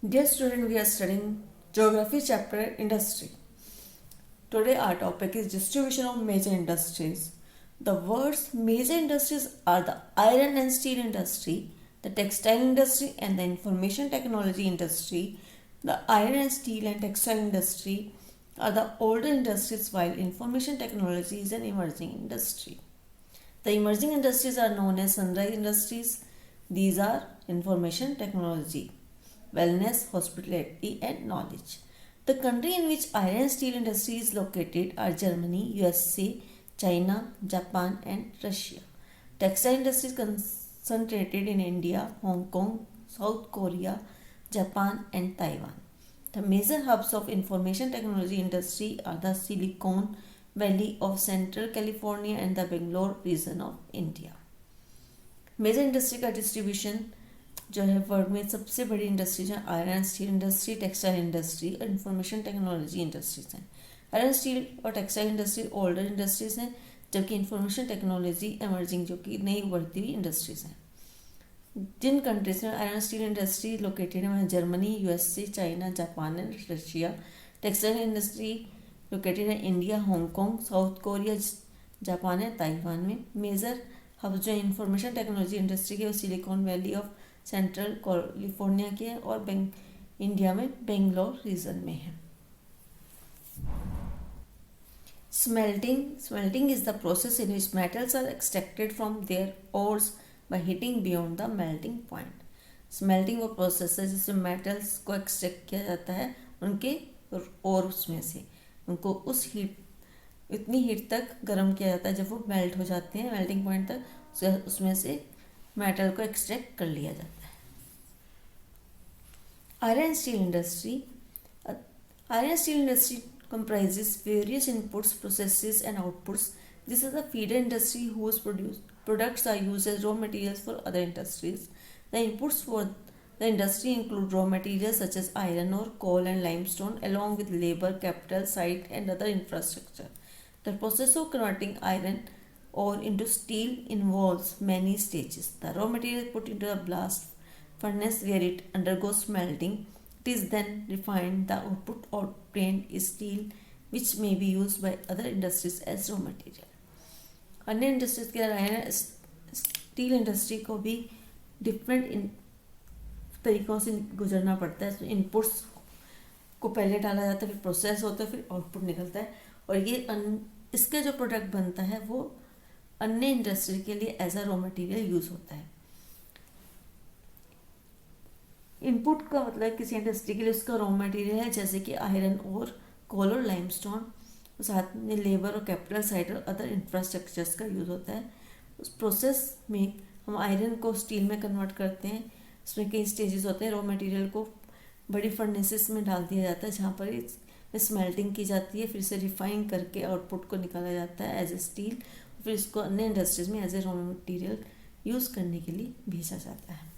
Dear student, we are studying Geography chapter Industry. Today our topic is distribution of major industries. The words major industries are the iron and steel industry, the textile industry and the information technology industry. The iron and steel and textile industry are the older industries while information technology is an emerging industry. The emerging industries are known as sunrise industries. These are information technology, wellness, hospitality and knowledge. The country in which iron and steel industry is located are Germany, USA, China, Japan and Russia. Textile industry is concentrated in India, Hong Kong, South Korea, Japan and Taiwan. The major hubs of information technology industry are the Silicon Valley of Central California and the Bangalore region of India. Major industry का distribution जो है world में सबसे बड़ी industries हैं iron steel industry, textile industry और information technology industries हैं. Iron steel और टेक्सटाइल इंडस्ट्री ओल्डर इंडस्ट्रीज हैं, जबकि इंफॉर्मेशन टेक्नोलॉजी एमर्जिंग जो कि नई उभरती हुई इंडस्ट्रीज हैं. जिन कंट्रीज में आयरन स्टील इंडस्ट्री लोकेटेड है वहाँ Germany, USA, China, Japan and Russia. Textile industry located है India, Hong Kong, South Korea, Japan है ताइवान में. मेजर हब जो इंफॉर्मेशन टेक्नोलॉजी इंडस्ट्री के वो Silicon Valley of central California के है और इंडिया में बेंगलोर रीजन में है. Smelting is the process in which metals are extracted from their ores by heating beyond the melting point. Smelting वो प्रोसेस है जिसमें मेटल्स को एक्सट्रैक्ट किया जाता है उनके ओर्स में से. उनको उस हीट इतनी हीट तक गर्म किया जाता है जब वो मेल्ट हो जाते हैं मेल्टिंग पॉइंट तक, उसमें से मेटल को एक्सट्रैक्ट कर लिया जाता है. Iron steel industry comprises various inputs, processes and outputs. This is a feeder industry whose products are used as raw materials for other industries. The inputs for the industry include raw materials such as iron ore, coal and limestone along with labor, capital, site and other infrastructure. The process of converting iron ore into steel involves many stages. The raw material is put into a blast furnace where it undergoes smelting. It is then refined. The output obtained is steel which may be used by other industries as raw material. अन्य industries के अलावा steel industry को भी different तरीक़ों से गुजरना पड़ता है. इनपुट्स को पहले डाला जाता है, फिर प्रोसेस होता है, फिर आउटपुट निकलता है और ये इसका जो प्रोडक्ट बनता है वो अन्य इंडस्ट्री के लिए as a raw material use होता है. इनपुट का मतलब किसी इंडस्ट्री के लिए उसका रॉ मटेरियल है जैसे कि आयरन और कोल और लाइमस्टोन. साथ में लेबर और कैपिटल साइड और अदर इंफ्रास्ट्रक्चर्स का यूज़ होता है. उस प्रोसेस में हम आयरन को स्टील में कन्वर्ट करते हैं. उसमें कई स्टेजेस होते हैं. रॉ मटेरियल को बड़ी फर्नेसेस में डाल दिया जाता है जहाँ पर स्मेल्टिंग की जाती है, फिर इसे रिफाइन करके आउटपुट को निकाला जाता है एज ए स्टील. फिर इसको अन्य इंडस्ट्रीज में as a raw material use करने के लिए भेजा जाता है.